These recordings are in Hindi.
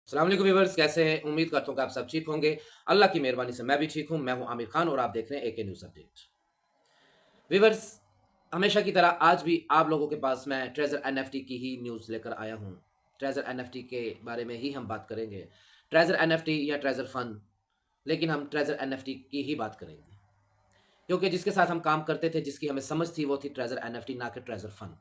अस्सलाम वालेकुम व्यूअर्स, कैसे हैं? उम्मीद करता हूँ कि आप सब ठीक होंगे। अल्लाह की मेहरबानी से मैं भी ठीक हूँ। मैं हूँ आमिर खान और आप देख रहे हैं एके न्यूज़ अपडेट। व्यूअर्स, हमेशा की तरह आज भी आप लोगों के पास मैं ट्रेजर एनएफटी की ही न्यूज़ लेकर आया हूँ। ट्रेजर एनएफटी के बारे में ही हम बात करेंगे। ट्रेजर एनएफटी या ट्रेजर फंड, लेकिन हम ट्रेजर एनएफटी की ही बात करेंगे। क्योंकि जिसके साथ हम काम करते थे, जिसकी हमें समझ थी, वो थी ट्रेजर एनएफटी, ना कि ट्रेजर फंड।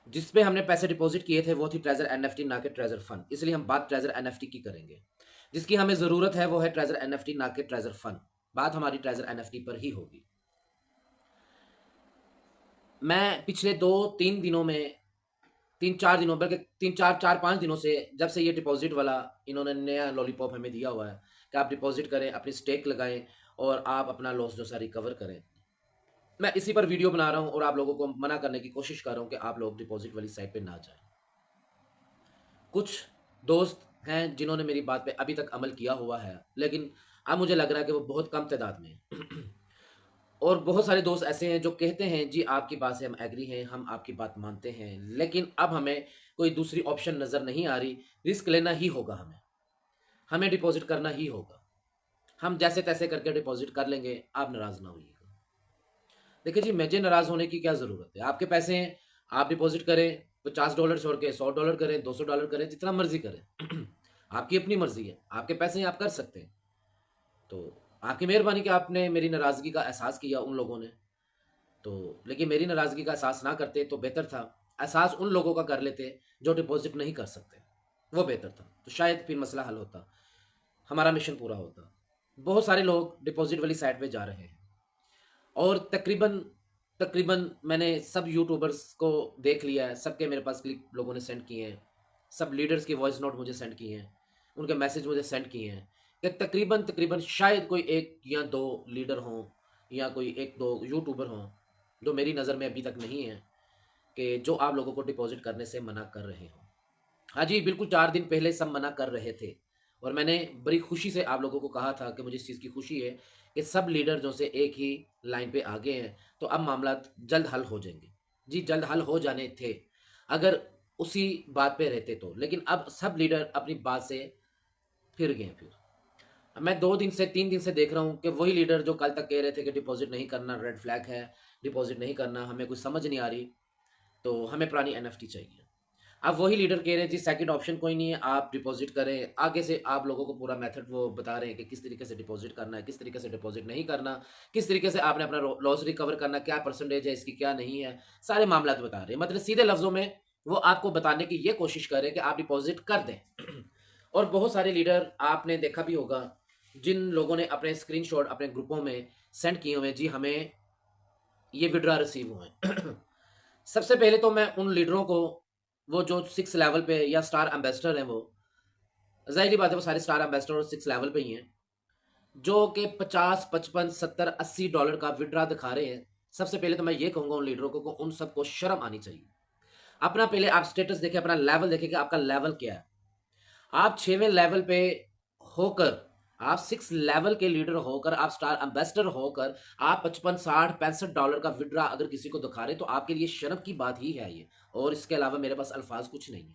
जिस पे हमने पैसे डिपॉजिट किए थे वो थी ट्रेजर एनएफटी, ना कि ट्रेजर फंड। इसलिए हम बात ट्रेजर एनएफटी की करेंगे। जिसकी हमें ज़रूरत है वो है ट्रेजर एनएफटी, ना कि ट्रेजर फंड। बात हमारी ट्रेजर एनएफटी पर ही होगी। मैं पिछले 2-3 दिनों में 3-4 दिनों, बल्कि 3-4 4-5 दिनों से, जब से ये डिपॉजिट वाला इन्होंने नया लॉलीपॉप हमें दिया हुआ है कि आप डिपॉजिट करें, अपनी स्टेक लगाएं और आप अपना लॉस जो सा रिकवर करें, मैं इसी पर वीडियो बना रहा हूं और आप लोगों को मना करने की कोशिश कर रहा हूं कि आप लोग डिपॉजिट वाली साइट पे ना जाएं। कुछ दोस्त हैं जिन्होंने मेरी बात पे अभी तक अमल किया हुआ है, लेकिन अब मुझे लग रहा है कि वो बहुत कम तादाद में हैं। और बहुत सारे दोस्त ऐसे हैं जो कहते हैं जी आपकी बात से हम एग्री हैं, हम आपकी बात मानते हैं, लेकिन अब हमें कोई दूसरी ऑप्शन नज़र नहीं आ रही, रिस्क लेना ही होगा हमें, हमें डिपॉज़िट करना ही होगा। हम जैसे-तैसे करके डिपॉज़िट कर लेंगे, आप नाराज़ ना होइएगा। देखिए जी, मुझे नाराज़ होने की क्या ज़रूरत है? आपके पैसे हैं, आप डिपॉज़िट करें, $50 छोड़ के $100 करें, $200 करें, जितना मर्ज़ी करें। आपकी अपनी मर्ज़ी है, आपके पैसे हैं, आप कर सकते हैं। तो आपकी मेहरबानी कि आपने मेरी नाराज़गी का एहसास किया उन लोगों ने। तो लेकिन मेरी नाराज़गी का एहसास ना करते तो बेहतर था। एहसास उन लोगों का कर लेते जो डिपॉज़िट नहीं कर सकते, वो बेहतर था। तो शायद फिर मसला हल होता, हमारा मिशन पूरा होता। बहुत सारे लोग डिपॉज़िट वाली साइट पे जा रहे हैं और तकरीबन तकरीबन मैंने सब यूट्यूबर्स को देख लिया है, सबके मेरे पास क्लिप लोगों ने सेंड किए हैं। सब लीडर्स के वॉइस नोट मुझे सेंड किए हैं, उनके मैसेज मुझे सेंड किए हैं कि तकरीबन तकरीबन शायद कोई 1 या 2 लीडर हों या कोई 1-2 यूट्यूबर हों, जो मेरी नज़र में अभी तक नहीं है, कि जो आप लोगों को डिपॉज़िट करने से मना कर रहे हों। हाँ जी, बिल्कुल 4 दिन पहले सब मना कर रहे थे और मैंने बड़ी खुशी से आप लोगों को कहा था कि मुझे इस चीज़ की खुशी है कि सब लीडर जो से एक ही लाइन पे आ गए हैं, तो अब मामलात जल्द हल हो जाएँगे। जी, जल्द हल हो जाने थे, अगर उसी बात पे रहते तो। लेकिन अब सब लीडर अपनी बात से फिर गए हैं फिर। मैं 2 दिन से 3 दिन से देख रहा हूँ कि वही लीडर जो कल तक कह रहे थे कि डिपॉज़िट नहीं करना, रेड फ्लैग है, डिपॉज़िट नहीं करना, हमें कुछ समझ नहीं आ रही, तो हमें पुरानी एनएफटी चाहिए। अब वही लीडर कह रहे हैं जी सेकंड ऑप्शन कोई नहीं है, आप डिपॉज़िट करें। आगे से आप लोगों को पूरा मेथड वो बता रहे हैं कि किस तरीके से डिपॉज़िट करना है, किस तरीके से डिपॉज़िट नहीं करना, किस तरीके से आपने अपना लॉस रिकवर करना, क्या परसेंटेज है इसकी, क्या नहीं है, सारे मामलात बता रहे हैं। मतलब सीधे लफ्ज़ों में वो आपको बताने की ये कोशिश कर रहे हैं कि आप डिपॉज़िट कर दें। और बहुत सारे लीडर आपने देखा भी होगा, जिन लोगों ने अपने स्क्रीनशॉट अपने ग्रुपों में सेंड किए हुए हैं, जी हमें ये विथड्रॉ रिसीव हुए हैं। सबसे पहले तो मैं उन लीडरों को, वो जो 6 लेवल पे या स्टार एम्बेसडर हैं, वो ज़ाहिर-सी बात है वो सारे स्टार एम्बेसडर और 6 लेवल पे ही हैं, जो कि 50, 55, 70, $80 का विथड्रॉ दिखा रहे हैं। सबसे पहले तो मैं ये कहूँगा उन लीडरों को, उन सबको शर्म आनी चाहिए। अपना पहले आप स्टेटस देखें, अपना लेवल देखें कि आपका लेवल क्या है। आप 6वें लेवल पे होकर, आप 6 लेवल के लीडर होकर, आप स्टार एम्बेसडर होकर, आप 55, 60, $65 का विथड्रॉ अगर किसी को दिखा रहे हैं, तो आपके लिए शर्म की बात ही है ये, और इसके अलावा मेरे पास अल्फ़ाज़ कुछ नहीं है।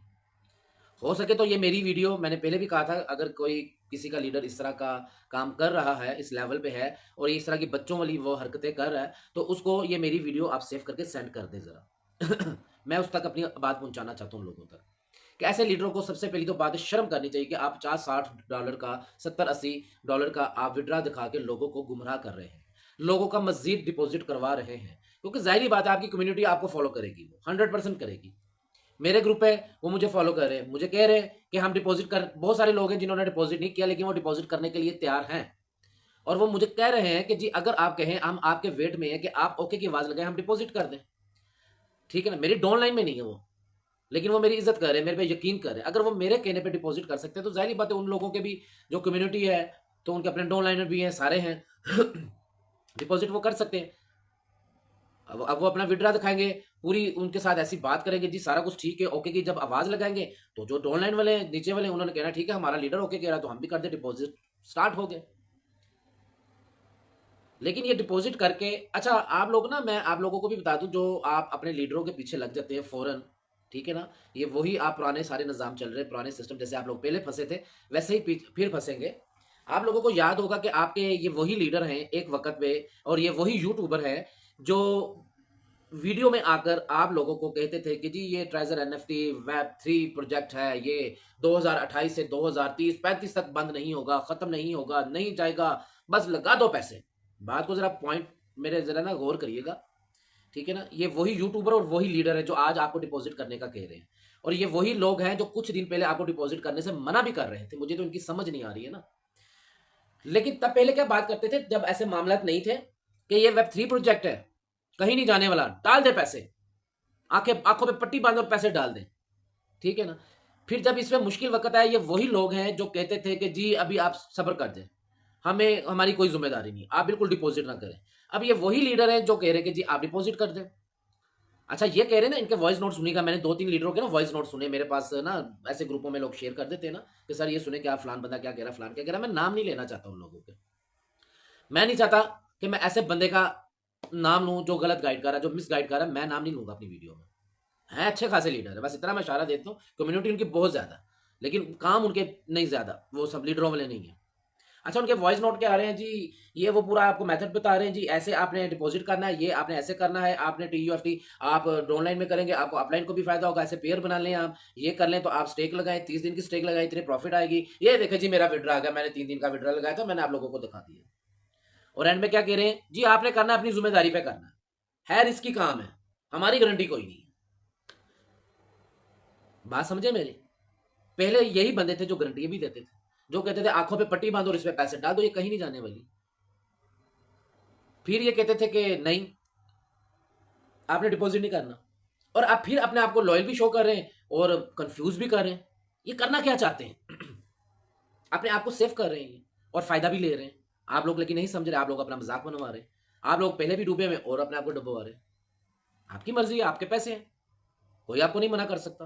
हो सके तो ये मेरी वीडियो, मैंने पहले भी कहा था, अगर कोई किसी का लीडर इस तरह का काम कर रहा है, इस लेवल पे है और इस तरह की बच्चों वाली वो हरकतें कर रहा है, तो उसको ये मेरी वीडियो आप सेव करके सेंड कर दें ज़रा। मैं उस तक अपनी बात पहुँचाना चाहता हूँ लोगों तक। कि ऐसे लीडरों को सबसे पहली तो बात है, शर्म करनी चाहिए कि आप 50-60 डॉलर का, 70-80 डॉलर का आप विड्रा दिखा के लोगों को गुमराह कर रहे हैं। लोगों का मज़ीद डिपॉज़िट करवा रहे हैं। क्योंकि ज़ाहिर-सी बात है आपकी कम्युनिटी आपको फ़ॉलो करेगी, वो 100% करेगी। मेरे ग्रुप है, वो मुझे फ़ॉलो कर रहे हैं। मुझे कह रहे हैं कि हम डिपॉज़िट कर, बहुत सारे लोग हैं जिन्होंने डिपॉज़िट नहीं किया, लेकिन वो डिपॉज़िट करने के लिए तैयार हैं। और वो मुझे कह रहे हैं कि जी अगर आप कहें, हम आपके वेट में हैं कि आप ओके की आवाज़ लगाएँ, हम डिपॉज़िट कर दें। ठीक है ना? मेरी डाउन लाइन में नहीं है वो। लेकिन वो मेरी इज़्ज़त कर रहे हैं, मेरे पे यकीन कर रहे हैं। अगर वो मेरे कहने पे डिपॉज़िट कर सकते हैं, तो ज़ाहिर-सी बात है उन लोगों के भी जो कम्युनिटी है, तो उनके अपने डाउनलाइनर भी हैं, सारे हैं। डिपॉज़िट वो कर सकते हैं। अब वो अपना विथड्रॉ दिखाएँगे, पूरी उनके साथ ऐसी बात करेंगे, जी सारा कुछ ठीक है, ओके की जब आवाज़ लगाएँगे, तो जो डाउनलाइन वाले हैं, नीचे वाले हैं, उन्होंने कहना ठीक है, हमारा लीडर ओके कह रहा है, तो हम भी कर दें डिपॉज़िट। स्टार्ट हो गए। लेकिन ये डिपॉज़िट करके, अच्छा आप लोग ना, मैं आप लोगों को भी बता दूँ, जो आप अपने लीडरों के पीछे लग जाते हैं फ़ौरन, ठीक है ना। ये वही आप पुराने सारे निज़ाम चल रहे, पुराने सिस्टम जैसे आप लोग पहले फंसे थे वैसे ही फिर फंसेंगे। आप लोगों को याद होगा कि आपके ये वही लीडर हैं एक वक्त पे, और ये वही यूट्यूबर है जो वीडियो में आकर आप लोगों को कहते थे कि जी ये ट्रेजर एनएफटी वेब 3 प्रोजेक्ट है, ये 2028 से 2030-35 तक बंद नहीं होगा, खत्म नहीं होगा, नहीं जाएगा, बस लगा दो पैसे। बात को जरा पॉइंट मेरे जरा ना गौर करिएगा, ठीक है ना। ये वही यूट्यूबर और वही लीडर है जो आज आपको डिपॉजिट करने का कह रहे हैं, और ये वही लोग हैं जो कुछ दिन पहले आपको डिपॉजिट करने से मना भी कर रहे थे। मुझे तो इनकी समझ नहीं आ रही है ना। लेकिन तब पहले क्या बात करते थे जब ऐसे मामला नहीं थे कि ये वेब 3 प्रोजेक्ट है, कहीं नहीं जाने वाला, डाल दे पैसे, आंखें आंखों पे पट्टी बांध और पैसे डाल दें, ठीक है ना। फिर जब इसमें मुश्किल वक्त आया, ये वही लोग हैं जो कहते थे कि जी अभी आप सब्र कर दें, हमें हमारी कोई जिम्मेदारी नहीं, आप बिल्कुल डिपॉजिट ना करें। अब ये वही लीडर हैं जो कह रहे हैं कि जी आप डिपॉजिट कर दें। अच्छा, ये कह रहे हैं ना, इनके वॉइस नोट सुनिएगा। मैंने 2-3 लीडरों के ना वॉइस नोट सुने मेरे पास ना, ऐसे ग्रुपों में लोग शेयर कर देते हैं ना कि सर ये सुने क्या फलान बंदा क्या कह रहा, फलान क्या कह रहा। मैं नाम नहीं लेना चाहता उन लोगों के, मैं नहीं चाहता कि मैं ऐसे बंदे का नाम लूं जो गलत गाइड कर रहा है, जो मिस गाइड कर रहा है। मैं नाम नहीं लूंगा अपनी वीडियो में। है अच्छे खासे लीडर है, बस इतना मैं इशारा देता हूँ। कम्युनिटी उनकी बहुत ज्यादा, लेकिन काम उनके नहीं ज्यादा, वो सब लीडरों वाले नहीं है। अच्छा, उनके वॉइस नोट क्या आ रहे हैं जी, ये वो पूरा आपको मेथड बता रहे हैं जी, ऐसे आपने डिपॉजिट करना है, ये आपने ऐसे करना है, आपने टीयूएफटी आप ऑनलाइन में करेंगे आपको अपलाइन को भी फायदा होगा, ऐसे पेयर बना लें, आप ये कर लें तो आप स्टेक लगाएं, 30 दिन की स्टेक लगाएं, इतने प्रॉफिट आएगी। ये देखे जी मेरा विड्रा आ गया, मैंने 3 दिन का विड्रा लगाया था, मैंने आप लोगों को दिखा दिया। और एंड में क्या कह रहे हैं जी, आपने करना अपनी जिम्मेदारी पे करना है, रिस्की काम है, हमारी गारंटी कोई नहीं है। बात समझे मेरी। पहले यही बंदे थे जो गारंटी भी देते थे, जो कहते थे आंखों पे पट्टी बांधो और इस पे पैसे डाल दो, ये कहीं नहीं जाने वाली। फिर ये कहते थे कि नहीं आपने डिपॉजिट नहीं करना, और आप फिर अपने आप को लॉयल भी शो कर रहे हैं और कंफ्यूज भी कर रहे हैं। ये करना क्या चाहते हैं? अपने आप को सेफ कर रहे हैं और फायदा भी ले रहे हैं आप लोग, लेकिन नहीं समझ रहे। आप लोग अपना मजाक बनवा रहे हैं, आप लोग पहले भी डूबे में और अपने आप को डुबवा रहे हैं। आपकी मर्जी है, आपके पैसे हैं, कोई आपको नहीं मना कर सकता,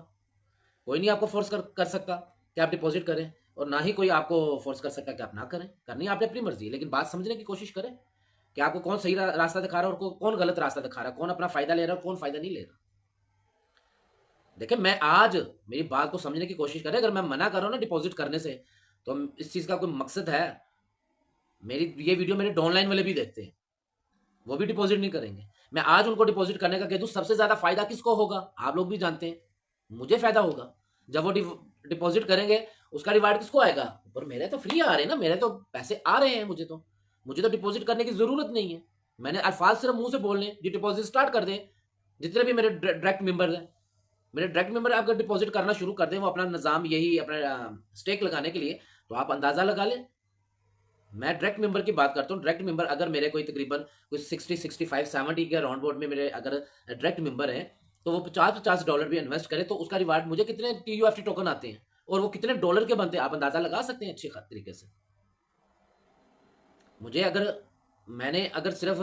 कोई नहीं आपको फोर्स कर सकता कि आप डिपॉजिट करें, और ना ही कोई आपको फोर्स कर सकता कि आप ना करें। करनी आपने अपनी मर्जी है, लेकिन बात समझने की कोशिश करें कि आपको कौन सही रास्ता दिखा रहा है और कौन गलत रास्ता दिखा रहा है, कौन अपना फायदा ले रहा है और कौन फायदा नहीं ले रहा। देखिए, मैं आज मेरी बात को समझने की कोशिश करें। अगर मैं मना कर रहा हूं ना डिपॉजिट करने से, तो इस चीज का कोई मकसद है। मेरी ये वीडियो मेरे डाउनलाइन वाले भी देखते हैं, वो भी डिपॉजिट नहीं करेंगे। मैं आज उनको डिपॉजिट करने का कह दूं, सबसे ज्यादा फायदा किसको होगा आप लोग भी जानते हैं, मुझे फायदा होगा। जब वो डिपॉजिट करेंगे उसका रिवार्ड किसको आएगा? पर मेरे तो फ्री आ रहे हैं ना, मेरे तो पैसे आ रहे हैं, मुझे तो डिपॉजिट करने की जरूरत नहीं है। मैंने अल्फाज सिर्फ मुंह से बोलने जी डिपॉजिट स्टार्ट कर दें। जितने भी मेरे डायरेक्ट मेंबर हैं, मेरे डायरेक्ट मेंबर अगर डिपॉजिट करना शुरू कर दें, वो अपना निज़ाम यही अपना स्टेक लगाने के लिए, तो आप अंदाजा लगा लें। मैं डायरेक्ट मेंबर की बात करता हूँ। डायरेक्ट मेंबर अगर मेरे कोई तकरीबन कोई 60-65-70 के राउंड बोर्ड में मेरे अगर डायरेक्ट मेंबर हैं, तो वो $50-50 भी इन्वेस्ट करे तो उसका रिवार्ड मुझे कितने टीयूएफटी टोकन आते हैं और वो कितने डॉलर के बनते हैं, आप अंदाजा लगा सकते हैं अच्छे तरीके से। मुझे अगर मैंने अगर सिर्फ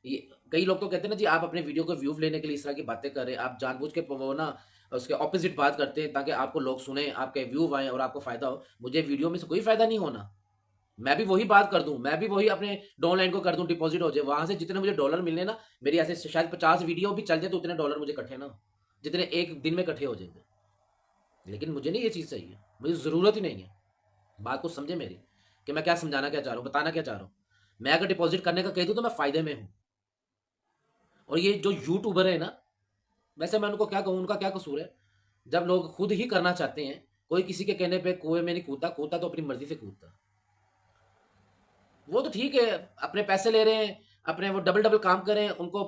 ये, कई लोग तो कहते हैं ना जी आप अपने वीडियो को व्यू लेने के लिए इस तरह की बातें कर रहे हैं, आप जानबूझ के वो ना उसके ऑपोजिट बात करते हैं ताकि आपको लोग सुने, आपके व्यू आए और आपको फायदा हो। मुझे वीडियो में से कोई फायदा नहीं होना। मैं भी वही बात कर दूं, मैं भी वही अपने डाउनलाइन को कर दूं डिपॉजिट हो जाए, वहां से जितने मुझे डॉलर मिलने ना, मेरी ऐसे शायद 50 वीडियो भी चल जाए तो उतने डॉलर मुझे इकट्ठे ना, जितने एक दिन में इकट्ठे हो जाएंगे। लेकिन मुझे नहीं ये चीज़ चाहिए, मुझे ज़रूरत ही नहीं है। बात को समझे मेरी कि मैं क्या समझाना क्या चाह रहा हूँ, बताना क्या चाह रहा हूँ। मैं अगर डिपॉजिट करने का कह दूँ तो मैं फायदे में हूँ। और ये जो यूट्यूबर है ना, वैसे मैं उनको क्या कहूँ, उनका क्या कसूर है? जब लोग खुद ही करना चाहते हैं, कोई किसी के कहने पे कुएं में नहीं कूदता, कूदता तो अपनी मर्जी से कूदता। वो तो ठीक है, अपने पैसे ले रहे हैं, अपने वो डबल डबल काम कर रहे हैं, उनको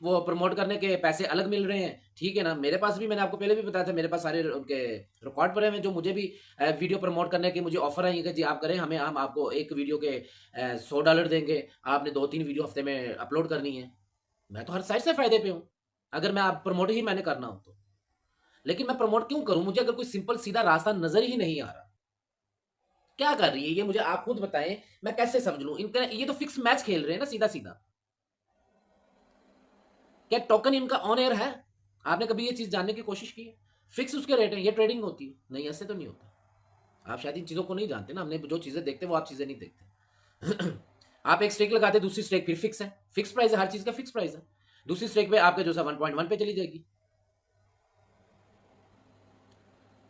वो प्रमोट करने के पैसे अलग मिल रहे हैं, ठीक है ना। मेरे पास भी, मैंने आपको पहले भी बताया था, मेरे पास सारे उनके रिकॉर्ड पड़े हुए हैं जो मुझे भी वीडियो प्रमोट करने के मुझे ऑफर आई है कि जी आप करें, हम आपको एक वीडियो के $100 देंगे, आपने 2-3 वीडियो हफ्ते में अपलोड करनी है। मैं तो हर साइड से फायदे पे हूँ अगर मैं आप प्रमोट ही मैंने करना हो तो। लेकिन मैं प्रमोट क्यों करूं? मुझे अगर कोई सिंपल सीधा रास्ता नजर ही नहीं आ रहा, क्या कर रही है ये मुझे आप खुद बताएं, मैं कैसे समझ लूं? इनका ये तो फिक्स मैच खेल रहे हैं ना सीधा सीधा। क्या टोकन इनका ऑन एयर है? आपने कभी ये चीज जानने की कोशिश की है? फिक्स उसके रेट है, ये ट्रेडिंग होती है? नहीं, ऐसे तो नहीं होता। आप शायद इन चीजों को नहीं जानते ना, हमने जो चीजें देखते वो आप चीजें नहीं देखते। आप एक स्टेक लगाते, दूसरी स्टेक फिर फिक्स है, फिक्स प्राइस है, हर चीज का फिक्स प्राइस है। दूसरी स्टेक पे आपके जो 1.1 पे चली जाएगी।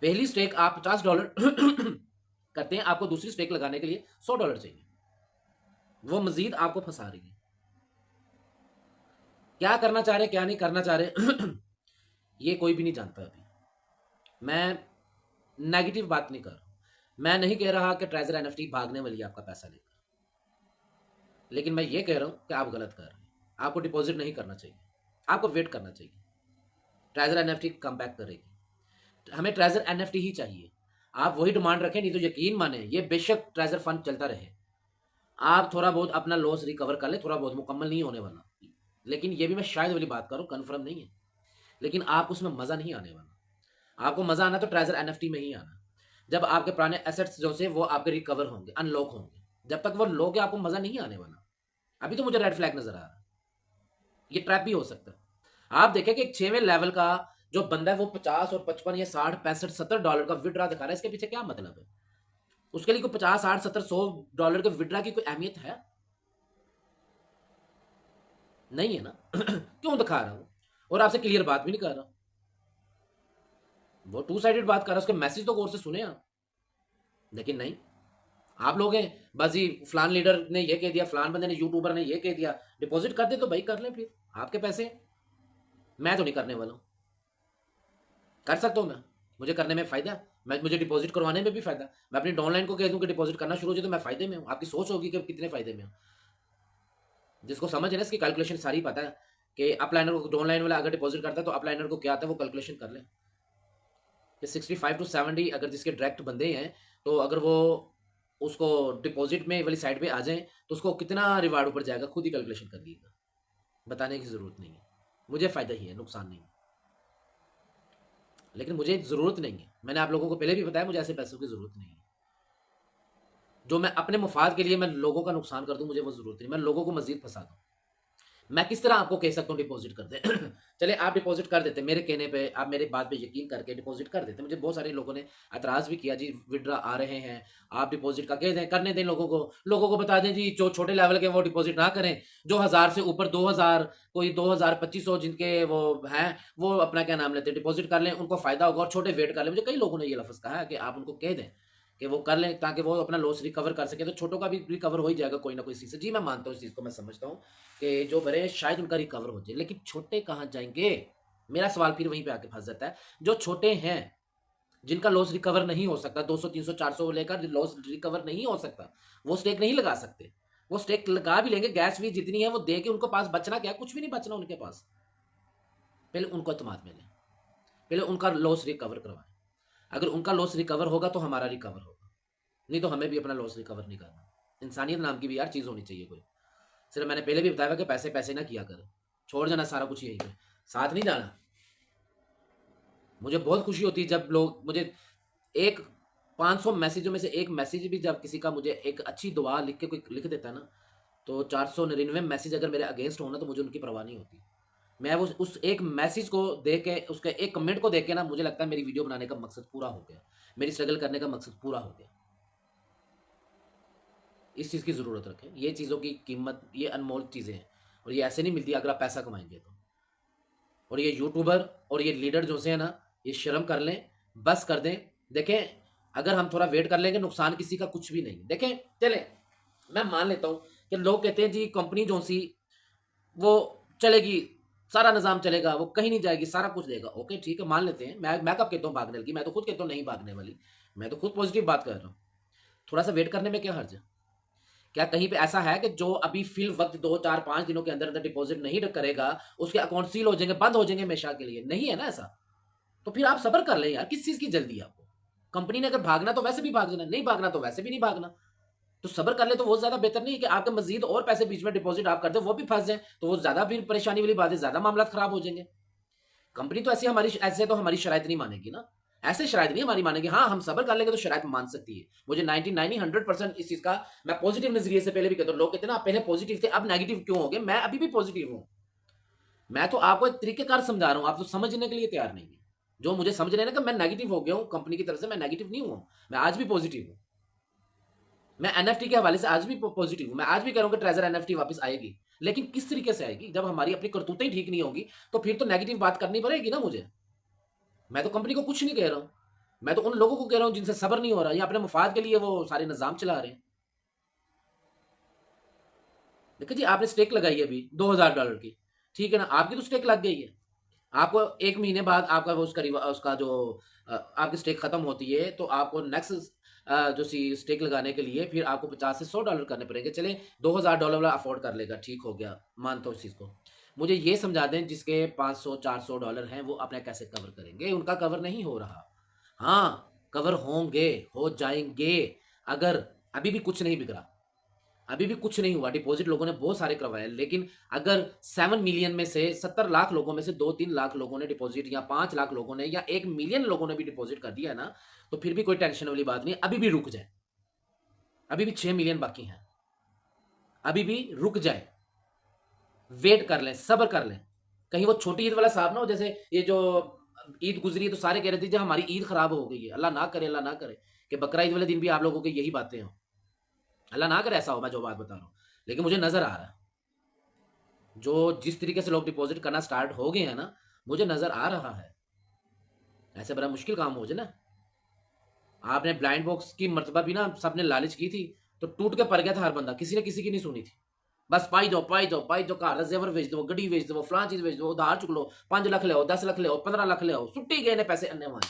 पहली स्टेक आप $50 करते हैं, आपको दूसरी स्टेक लगाने के लिए $100 चाहिए। वो मजीद आपको फंसा रही है। क्या करना चाह रहे, क्या नहीं करना चाह रहे ये कोई भी नहीं जानता अभी। मैं नेगेटिव बात नहीं कर रहा, मैं नहीं कह रहा कि ट्रेजर एनएफटी भागने वाली है आपका पैसा लेकर, लेकिन मैं ये कह रहा हूं कि आप गलत कर रहे हैं। आपको डिपॉजिट नहीं करना चाहिए, आपको वेट करना चाहिए। ट्रेजर एनएफटी कम बैक करेगी, हमें ट्रेजर एनएफटी ही चाहिए। आप वही डिमांड रखें, नहीं तो यकीन माने ये बेशक ट्रेजर फंड चलता रहे, आप थोड़ा बहुत अपना लॉस रिकवर कर ले, थोड़ा बहुत, मुकम्मल नहीं होने वाला, लेकिन ये भी मैं शायद वाली बात करूं, कंफर्म नहीं है, लेकिन आपको उसमें मजा नहीं आने वाला। आपको मजा आना तो ट्रेजर एनएफटी में ही आना, जब आपके पुराने एसेट्स जो से वो आपके रिकवर होंगे, अनलॉक होंगे। जब तक वो लोगे आपको मजा नहीं आने वाला। अभी तो मुझे रेड फ्लैग नजर आ रहा है, ये ट्रैप भी हो सकता है। आप देखें कि 6वें लेवल का जो बंदा है वो 50 और 55 या 60 65 $70 का विड्रा दिखा रहा है, इसके पीछे क्या मतलब है? उसके लिए कोई 50 60 70 $100 के विड्रा की कोई अहमियत है? नहीं है ना क्यों दिखा रहा हूं? और आपसे क्लियर बात भी नहीं कर रहा, वो टू साइडेड बात कर रहा है, उसके मैसेज तो गौर से सुने आप, लेकिन नहीं। आप लोग हैं बस ही, फलान लीडर ने ये कह दिया, फलान बंदे ने, यूट्यूबर ने ये कह दिया, डिपॉजिट कर दे तो भाई कर ले, फिर आपके पैसे। मैं तो नहीं करने वाला हूं, कर सकता हूं मैं, मुझे करने में फायदा, मुझे डिपॉजिट करवाने में भी फायदा। मैं अपनी डाउनलाइन को कह दूं कि डिपॉजिट करना शुरू हो जाए तो मैं फायदे में हूं। आपकी सोच होगी कि कितने फायदे में हूं, जिसको समझ है ना, इसकी कैलकुलेशन सारी पता है कि अपलाइनर को, डाउनलाइन वाला अगर डिपॉजिट करता है तो अपलाइनर को क्या आता है वो कैलकुलेशन कर ले कि 65 to 70 अगर जिसके डायरेक्ट बंदे हैं, तो अगर वो उसको डिपॉजिट में वाली साइड पे आ जाए तो उसको कितना रिवार्ड ऊपर जाएगा, खुद ही कैलकुलेशन कर लीजिएगा, बताने की जरूरत नहीं है। मुझे फायदा ही है, नुकसान नहीं है, लेकिन मुझे जरूरत नहीं है। मैंने आप लोगों को पहले भी बताया, मुझे ऐसे पैसों की जरूरत नहीं है जो मैं अपने मुफाद के लिए मैं लोगों का नुकसान कर दूं, मुझे वो जरूरत नहीं, मैं लोगों को मजीद फंसा दूं। मैं किस तरह आपको कह सकता हूँ डिपॉजिट कर दे चले आप डिपॉजिट कर देते, मेरे कहने पे, आप मेरे बात पे यकीन करके डिपॉजिट कर देते। मुझे बहुत सारे लोगों ने एतराज़ भी किया, जी विड्रा आ रहे हैं, आप डिपॉजिट का कह दें, करने दें, लोगों को बता दें जी जो छोटे लेवल के वो डिपॉजिट ना करें, जो 1000 से ऊपर 2000, कोई 2000 2500 जिनके वो हैं, वो अपना क्या नाम लेते हैं डिपॉजिट कर लें, उनको फायदा होगा, और छोटे वेट कर लें। मुझे कई लोगों ने ये लफ्ज़ कहा है कि आप उनको कह दें कि वो कर लें ताकि वो अपना लॉस रिकवर कर सके, तो छोटों का भी रिकवर हो ही जाएगा कोई ना कोई चीज़ से। जी मैं मानता हूँ इस चीज़ को, मैं समझता हूँ कि जो बड़े शायद उनका रिकवर हो जाए, लेकिन छोटे कहाँ जाएंगे? मेरा सवाल फिर वहीं पे आके फंस जाता है। जो छोटे हैं, जिनका लॉस रिकवर नहीं हो सकता, 200 300 400 लेकर लॉस रिकवर नहीं हो सकता, वो स्टेक नहीं लगा सकते। वो स्टेक लगा भी लेंगे, गैस भी जितनी है वो दे के उनको पास बचना क्या, कुछ भी नहीं बचना उनके पास। पहले उनको एतमाद में लें, पहले उनका लॉस रिकवर करवाएं। अगर उनका लॉस रिकवर होगा तो हमारा रिकवर होगा, नहीं तो हमें भी अपना लॉस रिकवर नहीं करना। इंसानियत नाम की भी यार चीज़ होनी चाहिए कोई। सिर्फ मैंने पहले भी बताया कि पैसे पैसे ना किया कर, छोड़ जाना सारा कुछ यहीं पे, साथ नहीं जाना। मुझे बहुत खुशी होती है जब लोग मुझे एक 500 मैसेजों में से एक मैसेज भी, जब किसी का मुझे एक अच्छी दुआ लिख के कोई लिख देता है ना, तो 499 मैसेज अगर मेरे अगेंस्ट होना तो मुझे उनकी परवाह नहीं होती। मैं वो उस एक मैसेज को देख के, उसके एक कमेंट को देख के ना, मुझे लगता है मेरी वीडियो बनाने का मकसद पूरा हो गया, मेरी स्ट्रगल करने का मकसद पूरा हो गया। इस चीज़ की ज़रूरत रखें, ये चीज़ों की कीमत, ये अनमोल चीज़ें हैं, और ये ऐसे नहीं मिलती अगर आप पैसा कमाएंगे तो। और ये यूट्यूबर और ये लीडर जो से है ना, ये शर्म कर लें, बस कर दें। देखें, अगर हम थोड़ा वेट कर लेंगे, नुकसान किसी का कुछ भी नहीं। देखें, चले मैं मान लेता हूँ कि लोग कहते हैं जी कंपनी जो सी वो चलेगी, सारा निज़ाम चलेगा, वो कहीं नहीं जाएगी, सारा कुछ देगा। ओके ठीक है, मान लेते हैं। मैं कब कहता हूँ भागने वाली, मैं तो खुद कहता हूँ नहीं भागने वाली, मैं तो खुद पॉजिटिव बात कर रहा हूँ। थोड़ा सा वेट करने में क्या हर्ज है? क्या कहीं पे ऐसा है कि जो अभी फिल वक्त 2 4 5 दिनों के अंदर अंदर डिपॉजिट नहीं करेगा, उसके अकाउंट सील हो जाएंगे, बंद हो जाएंगे हमेशा के लिए? नहीं है ना ऐसा। तो फिर आप सब्र कर लें यार, किस चीज़ की जल्दी है आपको? कंपनी ने अगर भागना तो वैसे भी भाग जाना, नहीं भागना तो वैसे भी नहीं भागना। तो सब्र कर ले तो वो ज़्यादा बेहतर नहीं है कि आपके मजीद और पैसे बीच में डिपॉजिट आप कर दे, वो भी फंस जाए, तो वो ज़्यादा फिर परेशानी वाली बात है, ज़्यादा मामला खराब हो जाएंगे। कंपनी तो ऐसे तो हमारी शराइत नहीं मानेगी ना, ऐसे शराइत नहीं हमारी मानेगी। हाँ, हम सब्र कर लेंगे तो शराइत मान सकती है। मुझे 99 100% इस चीज़ का मैं पॉजिटिव नजरिए से पहले भी कहता हूँ। लोग कहते हैं ना आप पहले पॉजिटिव थे अब नेगेटिव क्यों हो गए, मैं अभी भी पॉजिटिव हूँ। मैं तो आपको एक तरीकेकार समझा रहा हूँ, आप तो समझने के लिए तैयार नहीं है। जो मुझे समझ रहे हैं ना कि मैं नेगेटिव हो गया हूँ कंपनी की तरफ से, मैं नेगेटिव नहीं हुआ, मैं आज भी पॉजिटिव हूँ। मैं एनएफटी के हवाले से आज भी पॉजिटिव हूँ। मैं आज भी कह रहा हूँ कि ट्रेजर एनएफटी वापस आएगी, लेकिन किस तरीके से आएगी? जब हमारी अपनी करतूतें ठीक नहीं होगी तो फिर तो नेगेटिव बात करनी पड़ेगी ना मुझे। मैं तो कंपनी को कुछ नहीं कह रहा हूँ, मैं तो उन लोगों को कह रहा हूं जिनसे सब्र नहीं हो रहा, या अपने मुफाद के लिए वो सारे निजाम चला रहे हैं। देखिए जी, आपने स्टेक लगाई है अभी $2000 की, ठीक है ना, आपकी तो स्टेक लग गई है। आपको 1 महीने बाद आपका वो उसका जो आपकी स्टेक खत्म होती है, तो आपको नेक्स्ट जो सी स्टेक लगाने के लिए फिर आपको $50 से $100 करने पड़ेंगे। चले $2000 वाला अफोर्ड कर लेगा, ठीक हो गया, मानता हूँ इस चीज़ को। मुझे ये समझा दें जिसके $500-400 हैं, वो अपना कैसे कवर करेंगे? उनका कवर नहीं हो रहा। हाँ, कवर होंगे, हो जाएंगे, अगर अभी भी कुछ नहीं बिगड़ा, अभी भी कुछ नहीं हुआ। डिपॉजिट लोगों ने बहुत सारे करवाए, लेकिन अगर 7 मिलियन में से 70 लाख लोगों में से 2-3 लाख लोगों ने डिपॉजिट, या 5 लाख लोगों ने, या 1 मिलियन लोगों ने भी डिपॉजिट कर दिया है ना, तो फिर भी कोई टेंशन वाली बात नहीं। अभी भी रुक जाए, अभी भी 6 मिलियन बाकी हैं, अभी भी रुक जाए, वेट कर लें, सब्र कर लें। कहीं वो छोटी ईद वाला साहब ना हो, जैसे ये जो ईद गुजरी है तो सारे कह रहे थे जब हमारी ईद खराब हो गई है, अल्लाह ना करे, अल्लाह ना करे कि बकरा ईद वाले दिन भी आप लोगों की यही बातें हों। अल्लाह ना करे ऐसा हो, मैं जो बात बता रहा हूँ, लेकिन मुझे नजर आ रहा है जो जिस तरीके से लोग डिपॉजिट करना स्टार्ट हो गए हैं ना, मुझे नजर आ रहा है। ऐसे बड़ा मुश्किल काम हो जाए ना। आपने ब्लाइंड बॉक्स की मर्तबा भी ना सबने लालच की थी, तो टूट के पड़ गया था हर बंदा, किसी ने किसी की नहीं सुनी थी। बस पाई दो पाई दो पाई दो, घर जेवर बेच दो, गड्डी बेच दो, फलां चीज बेच दो, उधार चुक लो, 5 लाख ले आओ, 10 लाख ले आओ, 15 लाख ले आओ, सुट्टी गए ने पैसे अन्य वहां।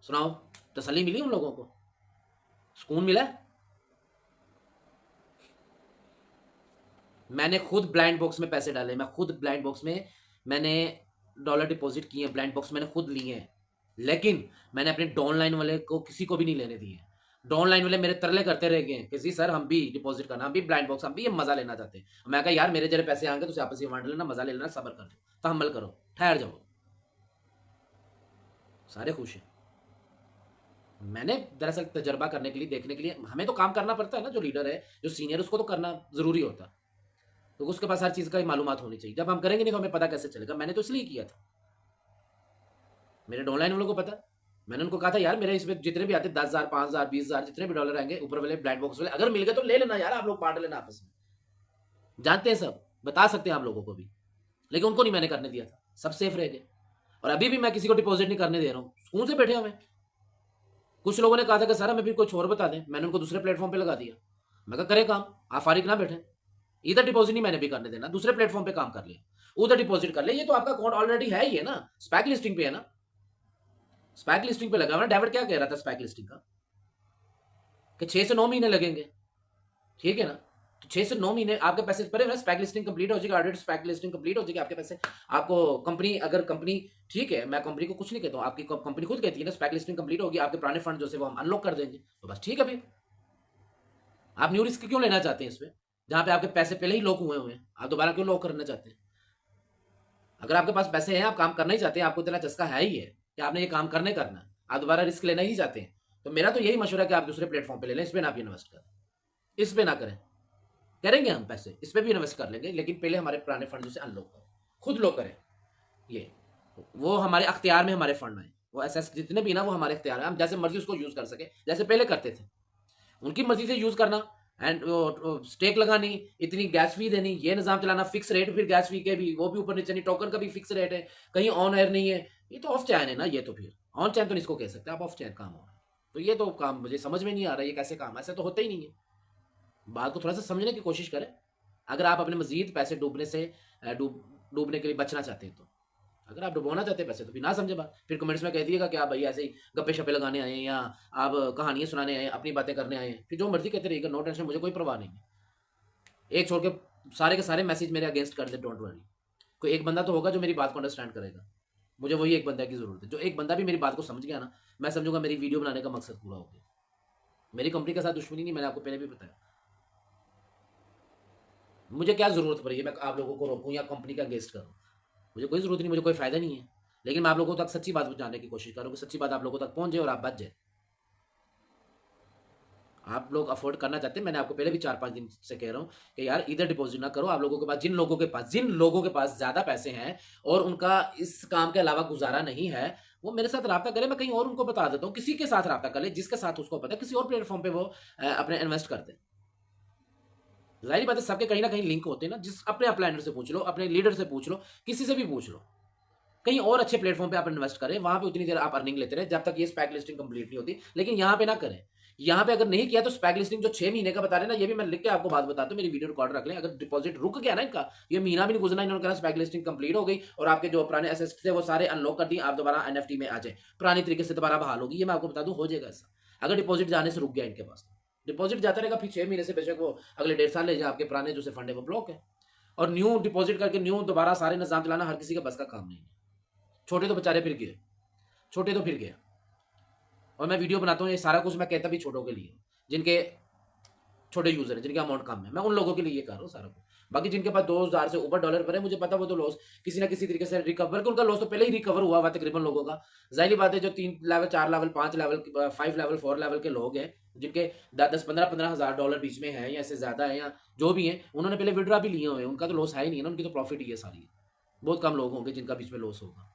सुनाओ, तसल्ली मिली उन लोगों को? सुकून मिला? मैंने खुद ब्लाइंड बॉक्स में पैसे डाले, मैं खुद ब्लाइंड बॉक्स में मैंने डॉलर डिपॉजिट किए हैं, ब्लाइंड बॉक्स मैंने खुद लिए हैं, लेकिन मैंने अपने डाउनलाइन वाले को किसी को भी नहीं लेने दिए। डाउनलाइन वाले मेरे तरले करते रह गए कि जी सर हम भी डिपॉजिट करना, हम भी ब्लाइंड बॉक्स, हम भी ये मजा लेना चाहते हैं। मैं कहा यार मेरे जरे पैसे आएंगे तो आपस में बांट लेना, मजा ले लेना, सब्र कर लो, तहम्मल करो, ठहर जाओ। सारे खुश हैं। मैंने दरअसल तजर्बा करने के लिए, देखने के लिए, हमें तो काम करना पड़ता है ना, जो लीडर है, जो सीनियर, उसको तो करना जरूरी होता है, तो उसके पास हर चीज़ का मालूमात होनी चाहिए। जब हम करेंगे नहीं तो हमें पता कैसे चलेगा? मैंने तो इसलिए किया था, मेरे डाउनलाइन वालों को पता। मैंने उनको कहा था यार मेरे इसमें जितने भी आते 10,000 5,000 20,000 जितने भी डॉलर आएंगे ऊपर वाले ब्लाइंड बॉक्स वाले, अगर मिल गए तो ले लेना यार, आप लोग बांट लेना आपस में, जानते हैं सब, बता सकते हैं आप लोगों को भी। लेकिन उनको नहीं मैंने करने दिया था, सब सेफ रह गए। और अभी भी मैं किसी को डिपॉजिट नहीं करने दे रहा हूँ, सुकून से बैठे हुए। कुछ लोगों ने कहा था कि सर हमें भी कुछ और बता दें, मैंने उनको दूसरे प्लेटफॉर्म पे लगा दिया। मैं कहा करें काम, आप फारिग ना बैठे, इधर डिपॉजिट नहीं मैंने भी करने देना, दूसरे प्लेटफॉर्म पे काम कर लिया, उधर डिपॉजिट कर ले, ये तो आपका अकाउंट ऑलरेडी है ही है ना, स्पैक लिस्टिंग पे है ना, स्पैक लिस्टिंग पे लगा हुआ। डेविड क्या कह रहा था स्पैक लिस्टिंग का, कि 6 से 9 महीने लगेंगे, ठीक है ना, तो 6 से 9 महीने आपके पैसे पड़े हुए, स्पैक लिस्टिंग कंप्लीट हो जाएगी, ऑडिट स्पैक लिस्टिंग कंप्लीट हो जाएगी, आपके पैसे आपको कंपनी, अगर कंपनी, ठीक है मैं कंपनी को कुछ नहीं कहता हूँ, आपकी कंपनी खुद कहती है ना स्पैक लिस्टिंग कंप्लीट होगी, आपके पुराने फंड जो से वो हम अनलॉक कर देंगे, तो बस ठीक है भाई। आप न्यू रिस्क क्यों लेना चाहते हैं इसमें, जहां पे आपके पैसे पहले ही लॉक हुए हुए हैं, आप दोबारा क्यों लॉक करना चाहते हैं? अगर आपके पास पैसे हैं, आप काम करना ही चाहते हैं, आपको इतना चस्का है ही है कि आपने ये काम करना है, आप दोबारा रिस्क लेना ही चाहते हैं, तो मेरा तो यही मशवरा है कि आप दूसरे प्लेटफॉर्म पे ले लें, इस पर ना आप इन्वेस्ट करें, इस पे ना करें। करेंगे हम पैसे इस पे भी इन्वेस्ट कर लेंगे, लेकिन पहले हमारे पुराने फंड से अनलॉक करें, खुद लॉक करें। ये वो हमारे अख्तियार में हमारे फंड आए, वो एसेस जितने भी ना वो हमारे अख्तियार में, हम जैसे मर्जी उसको यूज कर सके, जैसे पहले करते थे, उनकी मर्जी से यूज करना, एंड स्टेक लगानी, इतनी गैस फी देनी, ये निजाम चलाना, फिक्स रेट, फिर गैस फी के भी वो भी ऊपर नीचे नहीं, टोकन का भी फिक्स रेट है, कहीं ऑन एयर नहीं है, ये तो ऑफ चैन है ना, ये तो फिर ऑन चैन तो नहीं इसको कह सकते आप, ऑफ चैन काम हो रहा है। तो ये तो काम मुझे समझ में नहीं आ रहा है, ये कैसे काम, ऐसे तो होता ही नहीं है। बात को थोड़ा सा समझने की कोशिश करें, अगर आप अपने मजीद पैसे डूबने से डूबने के लिए बचना चाहते हैं, तो अगर आप डुबोना चाहते हैं पैसे तो फिर ना समझे बात, फिर कमेंट्स में कह दिएगा कि आप भाई ऐसे ही गप्पे शप्पे लगाने आए हैं, या आप कहानियां सुनाने आए हैं, अपनी बातें करने आए हैं, फिर जो मर्जी कहते रहिएगा, नो टेंशन, मुझे कोई परवाह नहीं है। एक छोड़ के सारे के सारे मैसेज मेरे अगेंस्ट कर दे, डोंट वरी। कोई एक बंदा तो होगा जो मेरी बात को अंडरस्टैंड करेगा, मुझे वही एक बंदा की जरूरत है, जो एक बंदा भी मेरी बात को समझ गया ना, मैं समझूंगा मेरी वीडियो बनाने का मकसद पूरा हो गया। मेरी कंपनी के साथ दुश्मनी नहीं, मैंने आपको पहले भी बताया। मुझे क्या जरूरत पड़ी है मैं आप लोगों को रोकूं या कंपनी का अगेंस्ट करूं, मुझे कोई जरूरत नहीं, मुझे कोई फायदा नहीं है, लेकिन मैं आप लोगों तक सच्ची बात पहुंचाने की कोशिश करूँ कि सच्ची बात आप लोगों तक पहुंच जाए और आप बच जाए। आप लोग अफोर्ड करना चाहते हैं, मैंने आपको पहले भी 4-5 दिन से कह रहा हूँ कि यार इधर डिपॉजिट ना करो, आप लोगों के पास जिन लोगों के पास ज्यादा पैसे हैं और उनका इस काम के अलावा गुजारा नहीं है, वो मेरे साथ रब्ता करें, मैं कहीं और उनको बता देता हूँ, किसी के साथ रब्ता कर ले जिसके साथ उसको पता है, किसी और प्लेटफॉर्म पे वो अपने इन्वेस्ट करते हैं। जाहिर बात है सबके कहीं ना कहीं लिंक होते हैं ना, जिस अपने अपलाइनर से पूछ लो, अपने लीडर से पूछ लो, किसी से भी पूछ लो, कहीं और अच्छे प्लेटफॉर्म पे आप इन्वेस्ट करें, वहां पे उतनी देर आप अर्निंग लेते रहे जब तक ये स्पैक लिस्टिंग कंप्लीट नहीं होती, लेकिन यहाँ पे ना करें। यहाँ पे अगर नहीं किया तो स्पैक लिस्टिंग जो 6 महीने का बता रहे हैं ना, ये भी मैं लिख के आपको बात बताता हूँ, मेरी वीडियो रिकॉर्ड रख लें। अगर डिपॉजिट रुक गया ना इनका, ये महीना भी नहीं गुजरना, इन्होंने कहा स्पैक लिस्टिंग कंप्लीट हो गई और आपके जो पुराने एसेट्स थे वो सारे अनलॉक कर दिए, आप दोबारा एनएफटी में आ जाए, पुरानी तरीके से दोबारा बहाल होगी, ये मैं आपको बता दूं हो जाएगा ऐसा। अगर डिपॉजिट जाने से रुक गया इनके पास, डिपॉजिट जाता रहेगा, फिर 6 महीने से बेशक वो अगले 1.5 साल ले जाए, आपके पुराने जो से फंड है वो ब्लॉक है। और न्यू डिपॉजिट करके न्यू दोबारा सारे निजाम चलाना हर किसी का बस का काम नहीं है। छोटे तो बेचारे फिर गए, छोटे तो फिर गए। और मैं वीडियो बनाता हूँ, ये सारा कुछ मैं कहता भी छोटों के लिए, जिनके छोटे यूजर हैं, जिनके अमाउंट कम है, मैं उन लोगों के लिए ये कर रहा हूँ सारा कुछ। बाकी जिनके पास 2,000 से ऊपर डॉलर पर है, मुझे पता वो तो लॉस किसी ना किसी तरीके से रिकवर, उनका लॉस तो पहले ही रिकवर हुआ हुआ तकरीबन लोगों का। जाहिर बात है जो 3 level 4 level 5 level 5 level 4 level के लोग हैं, जिनके 10-15 हज़ार डॉलर बीच में है या इससे ज्यादा है या जो भी है, उन्होंने पहले विड्रॉ भी लिए हुए हैं, उनका तो लॉस है ही नहीं है ना, उनकी तो प्रॉफिट ही है सारी। बहुत कम लोग होंगे जिनका बीच में लॉस होगा।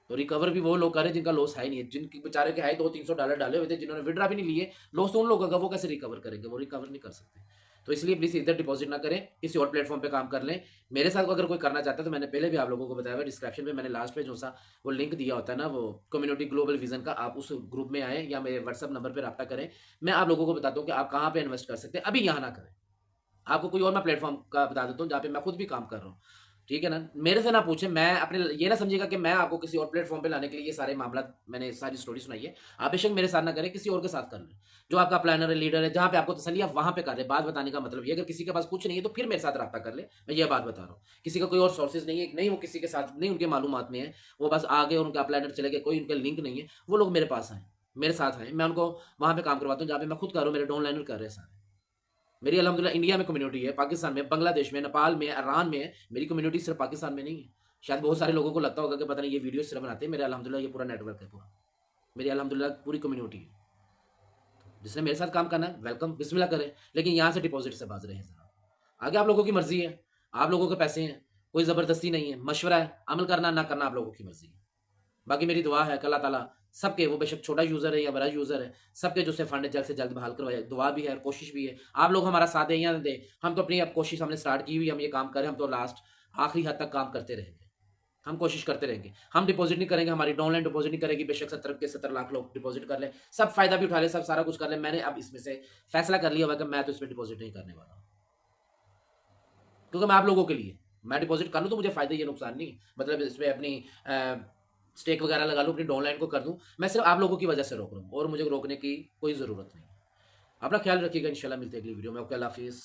तो रिकवर भी वो लोग कर रहे हैं जिनका लॉस है ही नहीं है, जिनके बेचारे के है 200-300 डॉलर डाले हुए थे, जिन्होंने विड्रॉ भी नहीं लिए, लॉस तो उन लोगों का, वो कैसे रिकवर करेंगे, वो रिकवर नहीं कर सकते। तो इसलिए प्लीज इधर डिपॉजिट ना करें, किसी और प्लेटफॉर्म पे काम कर लें। मेरे साथ अगर कोई करना चाहता है तो मैंने पहले भी आप लोगों को बताया हुआ, डिस्क्रिप्शन में मैंने लास्ट पे जो सा वो लिंक दिया होता है ना, वो कम्युनिटी ग्लोबल विजन का, आप उस ग्रुप में आए या मेरे व्हाट्सअप नंबर पर रब्ता करें। मैं आप लोगों को बताता हूँ कि आप कहाँ पे इन्वेस्ट कर सकते हैं, अभी यहाँ ना करें। आपको कोई और मैं प्लेटफॉर्म का बता देता हूँ जहाँ पे मैं खुद भी काम कर रहा हूँ, ठीक है ना। मेरे से ना पूछे, मैं अपने ये ना समझिएगा कि मैं आपको किसी और प्लेटफॉर्म पे लाने के लिए ये सारे मामला, मैंने सारी स्टोरी सुनाई है। आप बेशक मेरे साथ ना करें, किसी और के साथ कर लें, जो आपका प्लानर है, लीडर है, जहाँ पे आपको तसल्ली है वहाँ पे कर ले। बात बताने का मतलब ये, अगर किसी के पास कुछ नहीं है तो फिर मेरे साथ रब्ता कर ले, मैं ये बात बता रहा हूँ। किसी का कोई और सोर्सेज नहीं है, नहीं वो किसी के साथ नहीं, उनके मालूमात में है, वो बस आगे उनका प्लानर चले गए, कोई उनका लिंक नहीं है, वो लोग मेरे पास आए, मेरे साथ आए, मैं उनको वहाँ पे काम करवाता हूँ जहाँ पे मैं खुद कर रहा हूँ, मेरे डाउनलाइनर कर रहे हैं सारे। मेरी अल्हम्दुलिल्लाह इंडिया में कम्युनिटी है, पाकिस्तान में, बांग्लादेश में, नेपाल में, ईरान में है। मेरी कम्युनिटी सिर्फ पाकिस्तान में नहीं है। शायद बहुत सारे लोगों को लगता होगा कि पता नहीं ये वीडियो सिर्फ बनाते हैं, मेरे अल्हम्दुलिल्लाह ये पूरा नेटवर्क है, पूरा मेरी अल्हम्दुलिल्लाह पूरी कम्युनिटी है। जिसने मेरे साथ काम करना है वेलकम, बिस्मिल्लाह करें, लेकिन यहाँ से डिपॉजिट से बाज रहे हैं जरा। आगे आप लोगों की मर्जी है, आप लोगों के पैसे हैं, कोई ज़बरदस्ती नहीं है, मशवरा है, अमल करना ना करना आप लोगों की मर्जी है। बाकी मेरी दुआ है कि अल्लाह ताला सबके, वो बेशक छोटा यूज़र है या बड़ा यूज़र है, सबके जो से फंड जल्द से जल्द बहाल करवाए। दुआ भी है और कोशिश भी है, आप लोग हमारा साथ दें या ना दें, हम तो अपनी अब कोशिश हमने स्टार्ट की हुई, हम ये काम करें, हम तो लास्ट आखिरी हद तक काम करते रहेंगे, हम कोशिश करते रहेंगे। हम डिपॉजिट नहीं करेंगे, हमारी डाउनलाइन डिपॉजिट नहीं करेगी, बेशक 70 के 70 लाख लोग डिपॉजिट कर लें, सब फायदा भी उठा लें, सब सारा कुछ कर लें। मैंने अब इसमें से फैसला कर लिया हुआ कि मैं तो इसमें डिपॉजिट नहीं करने वाला, क्योंकि मैं आप लोगों के लिए, मैं डिपॉजिट कर लूँ तो मुझे फायदा, ये नुकसान नहीं। मतलब इसमें अपनी स्टेक वगैरह लगा लूँ, अपनी डाउनलाइन को कर दूँ, मैं सिर्फ आप लोगों की वजह से रोक रहा हूँ और मुझे रोकने की कोई ज़रूरत नहीं। अपना ख्याल रखिएगा, इंशाल्लाह मिलते हैं अगली वीडियो में। ओके, अल्लाह हाफिज़।